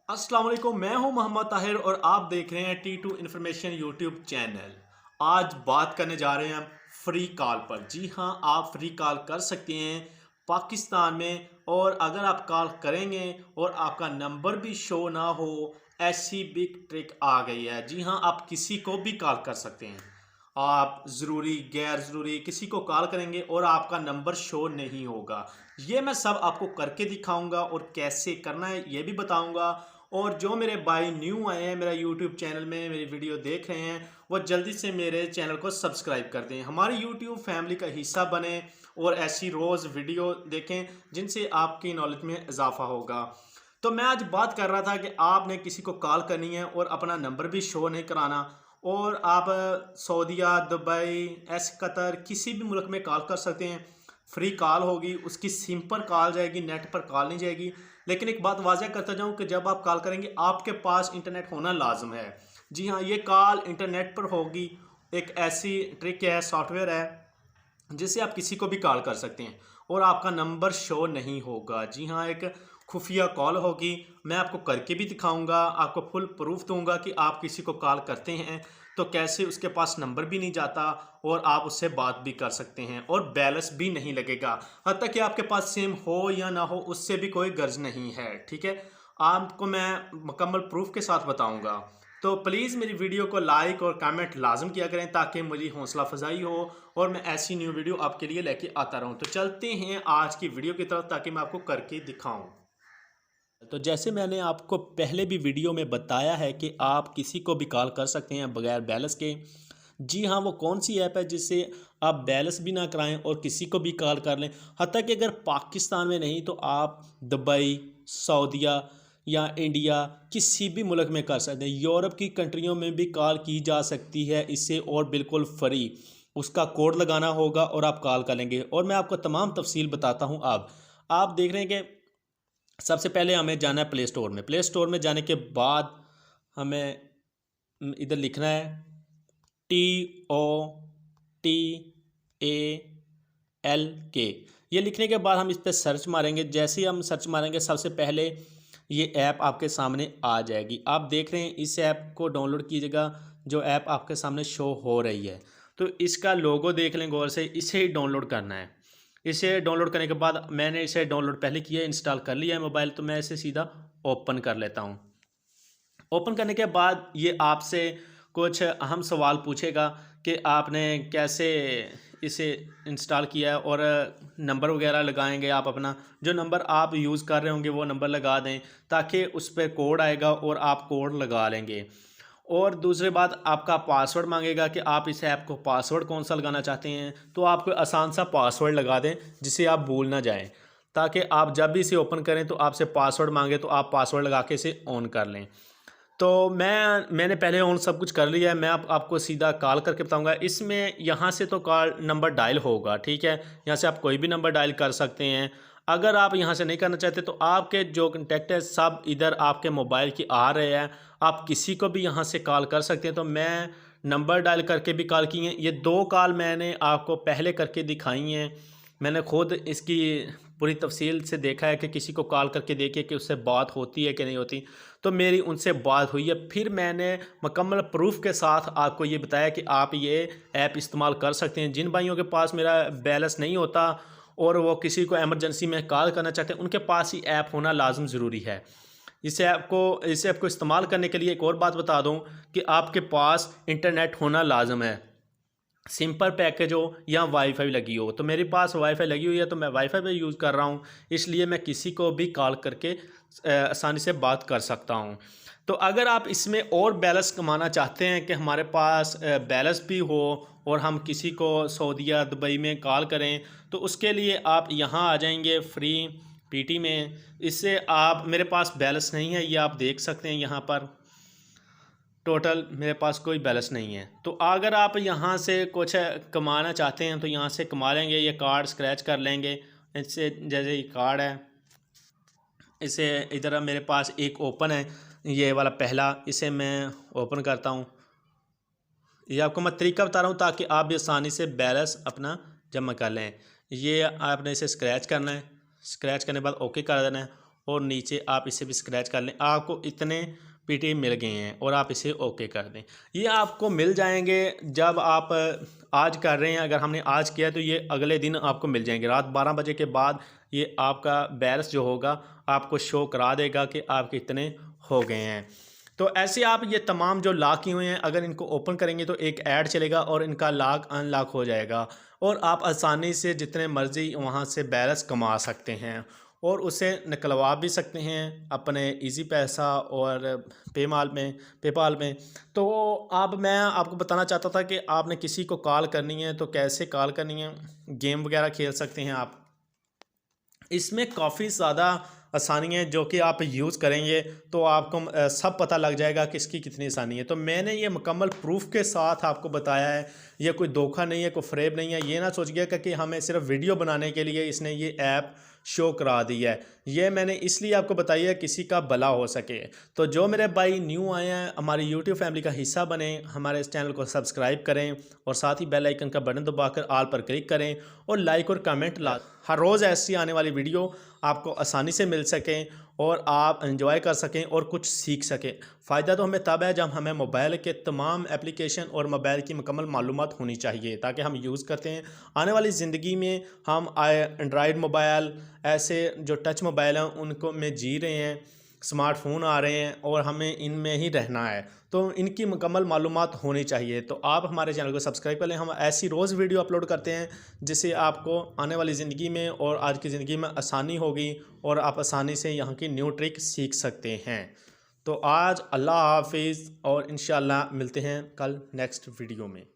अस्सलाम वालेकुम, मैं हूं मोहम्मद ताहिर और आप देख रहे हैं T2 इन्फॉर्मेशन यूट्यूब चैनल। आज बात करने जा रहे हैं हम फ्री कॉल पर। जी हां, आप फ्री कॉल कर सकते हैं पाकिस्तान में, और अगर आप कॉल करेंगे और आपका नंबर भी शो ना हो, ऐसी बिग ट्रिक आ गई है। जी हां, आप किसी को भी कॉल कर सकते हैं। आप ज़रूरी गैर ज़रूरी किसी को कॉल करेंगे और आपका नंबर शो नहीं होगा। ये मैं सब आपको करके दिखाऊंगा और कैसे करना है ये भी बताऊंगा। और जो मेरे भाई न्यू आए हैं मेरा यूट्यूब चैनल में मेरी वीडियो देख रहे हैं, वो जल्दी से मेरे चैनल को सब्सक्राइब कर दें, हमारी यूट्यूब फैमिली का हिस्सा बने और ऐसी रोज़ वीडियो देखें जिनसे आपकी नॉलेज में इजाफा होगा। तो मैं आज बात कर रहा था कि आपने किसी को कॉल करनी है और अपना नंबर भी शो नहीं कराना, और आप सऊदीया, दुबई, ऐसे कतर किसी भी मुल्क में कॉल कर सकते हैं। फ्री कॉल होगी, उसकी सिम पर कॉल जाएगी, नेट पर कॉल नहीं जाएगी। लेकिन एक बात वाज़ह करता जाऊं कि जब आप कॉल करेंगे आपके पास इंटरनेट होना लाजम है। जी हाँ, ये कॉल इंटरनेट पर होगी। एक ऐसी ट्रिक है, सॉफ्टवेयर है जिससे आप किसी को भी कॉल कर सकते हैं और आपका नंबर शो नहीं होगा। जी हाँ, एक खुफिया कॉल होगी। मैं आपको करके भी दिखाऊंगा, आपको फुल प्रूफ दूंगा कि आप किसी को कॉल करते हैं तो कैसे उसके पास नंबर भी नहीं जाता और आप उससे बात भी कर सकते हैं और बैलेंस भी नहीं लगेगा। हत्ता कि आपके पास सिम हो या ना हो उससे भी कोई गर्ज नहीं है। ठीक है, आपको मैं मुकम्मल प्रूफ के साथ बताऊंगा। तो प्लीज़ मेरी वीडियो को लाइक और कमेंट लाजम किया करें ताकि मुझे हौसला अफजाई हो और मैं ऐसी न्यू वीडियो आपके लिए लेके आता रहूं। तो चलते हैं आज की वीडियो की तरफ ताकि मैं आपको करके दिखाऊं। तो जैसे मैंने आपको पहले भी वीडियो में बताया है कि आप किसी को भी कॉल कर सकते हैं बगैर बैलेंस के। जी हाँ, वो कौन सी ऐप है जिससे आप बैलेंस भी ना कराएं और किसी को भी कॉल कर लें। हत्ता कि अगर पाकिस्तान में नहीं तो आप दुबई, सऊदीया या इंडिया किसी भी मुल्क में कर सकते हैं। यूरोप की कंट्रियों में भी कॉल की जा सकती है इससे, और बिल्कुल फ्री। उसका कोड लगाना होगा और आप कॉल कर लेंगे, और मैं आपको तमाम तफसील बताता हूँ। आप देख रहे हैं कि सबसे पहले हमें जाना है प्ले स्टोर में। प्ले स्टोर में जाने के बाद हमें इधर लिखना है TOTAL। ये लिखने के बाद हम इस पर सर्च मारेंगे। जैसे ही हम सर्च मारेंगे सबसे पहले ये ऐप आपके सामने आ जाएगी। आप देख रहे हैं, इस ऐप को डाउनलोड कीजिएगा। जो ऐप आपके सामने शो हो रही है तो इसका लोगो देख लें गौर से, इसे ही डाउनलोड करना है। इसे डाउनलोड करने के बाद मैंने इसे डाउनलोड पहले किया, इंस्टॉल कर लिया है मोबाइल, तो मैं इसे सीधा ओपन कर लेता हूँ। ओपन करने के बाद ये आपसे कुछ अहम सवाल पूछेगा कि आपने कैसे इसे इंस्टॉल किया है, और नंबर वगैरह लगाएंगे। आप अपना जो नंबर आप यूज़ कर रहे होंगे वो नंबर लगा दें ताकि उस पर कोड आएगा और आप कोड लगा लेंगे। और दूसरी बात, आपका पासवर्ड मांगेगा कि आप इस ऐप को पासवर्ड कौन सा लगाना चाहते हैं, तो आप कोई आसान सा पासवर्ड लगा दें जिसे आप भूल ना जाएं, ताकि आप जब भी इसे ओपन करें तो आपसे पासवर्ड मांगे तो आप पासवर्ड लगा के इसे ऑन कर लें। तो मैंने पहले ऑन सब कुछ कर लिया है। मैं आपको सीधा कॉल करके बताऊंगा। इसमें यहाँ से तो कॉल नंबर डायल होगा, ठीक है। यहाँ से आप कोई भी नंबर डायल कर सकते हैं। अगर आप यहाँ से नहीं करना चाहते तो आपके जो कॉन्टैक्ट है सब इधर आपके मोबाइल की आ रहे हैं, आप किसी को भी यहाँ से कॉल कर सकते हैं। तो मैं नंबर डायल करके भी कॉल की हैं। ये 2 कॉल मैंने आपको पहले करके दिखाई हैं। मैंने खुद इसकी पूरी तफसील से देखा है कि किसी को कॉल करके देखिए कि उससे बात होती है कि नहीं होती। तो मेरी उनसे बात हुई है। फिर मैंने मुकम्मल प्रूफ के साथ आपको ये बताया कि आप ये ऐप इस्तेमाल कर सकते हैं। जिन भाइयों के पास मेरा बैलेंस नहीं होता और वो किसी को एमरजेंसी में कॉल करना चाहते हैं, उनके पास ही ऐप होना लाजम ज़रूरी है। इस ऐप को इस्तेमाल करने के लिए एक और बात बता दूं कि आपके पास इंटरनेट होना लाजम है, सिंपल पैकेज हो या वाईफाई लगी हो। तो मेरे पास वाईफाई लगी हुई है तो मैं वाईफाई पे यूज़ कर रहा हूँ, इसलिए मैं किसी को भी कॉल करके आसानी से बात कर सकता हूँ। तो अगर आप इसमें और बैलेंस कमाना चाहते हैं कि हमारे पास बैलेंस भी हो और हम किसी को सऊदीया, दुबई में कॉल करें, तो उसके लिए आप यहाँ आ जाएंगे फ्री पीटी में। इससे आप, मेरे पास बैलेंस नहीं है, ये आप देख सकते हैं यहाँ पर टोटल मेरे पास कोई बैलेंस नहीं है। तो अगर आप यहाँ से कुछ कमाना चाहते हैं तो यहाँ से कमा लेंगे। ये कार्ड स्क्रैच कर लेंगे इससे, जैसे ये कार्ड है, इसे इधर मेरे पास एक ओपन है, ये वाला पहला, इसे मैं ओपन करता हूँ। ये आपको मैं तरीका बता रहा हूँ ताकि आप भी आसानी से बैलेंस अपना जमा कर लें। ये आपने इसे स्क्रैच करना है, स्क्रैच करने के बाद ओके कर देना है। और नीचे आप इसे भी स्क्रैच कर लें। आपको इतने पीटी मिल गए हैं और आप इसे ओके कर दें। ये आपको मिल जाएंगे जब आप आज कर रहे हैं। अगर हमने आज किया तो ये अगले दिन आपको मिल जाएंगे। रात 12 बजे के बाद ये आपका बैलेंस जो होगा आपको शो करा देगा कि आपके इतने हो गए हैं। तो ऐसे आप ये तमाम जो लॉक किए हुए हैं अगर इनको ओपन करेंगे तो एक ऐड चलेगा और इनका लॉक अनलॉक हो जाएगा और आप आसानी से जितने मर्ज़ी वहाँ से बैलेंस कमा सकते हैं और उसे निकलवा भी सकते हैं अपने इजी पैसा और पेपाल में। तो अब मैं आपको बताना चाहता था कि आपने किसी को कॉल करनी है तो कैसे कॉल करनी है। गेम वगैरह खेल सकते हैं आप। इसमें काफ़ी ज़्यादा आसानी है जो कि आप यूज़ करेंगे तो आपको सब पता लग जाएगा कि इसकी कितनी आसानी है। तो मैंने ये मुकम्मल प्रूफ के साथ आपको बताया है। ये कोई धोखा नहीं है, कोई फ्रेब नहीं है। ये ना सोचिएगा कि हमें सिर्फ वीडियो बनाने के लिए इसने ये ऐप शो करा दी है। ये मैंने इसलिए आपको बताई है किसी का भला हो सके। तो जो मेरे भाई न्यू आए हैं हमारी यूट्यूब फैमिली का हिस्सा बने, हमारे इस चैनल को सब्सक्राइब करें और साथ ही बेल आइकन का बटन दबाकर ऑल पर क्लिक करें और लाइक और कमेंट हर रोज़ ऐसी आने वाली वीडियो आपको आसानी से मिल सकें और आप एंजॉय कर सकें और कुछ सीख सकें। फ़ायदा तो हमें तब है जब हमें मोबाइल के तमाम एप्लीकेशन और मोबाइल की मुकम्मल मालूमात होनी चाहिए ताकि हम यूज़ करते हैं। आने वाली ज़िंदगी में हम एंड्रॉयड मोबाइल ऐसे जो टच मोबाइल हैं उनको में जी रहे हैं, स्मार्टफोन आ रहे हैं और हमें इनमें ही रहना है। तो इनकी मुकम्मल मालूमात होनी चाहिए। तो आप हमारे चैनल को सब्सक्राइब कर लें। हम ऐसी रोज़ वीडियो अपलोड करते हैं जिससे आपको आने वाली ज़िंदगी में और आज की ज़िंदगी में आसानी होगी और आप आसानी से यहाँ की न्यू ट्रिक सीख सकते हैं। तो आज अल्लाह हाफिज़ और इंशाअल्लाह मिलते हैं कल नेक्स्ट वीडियो में।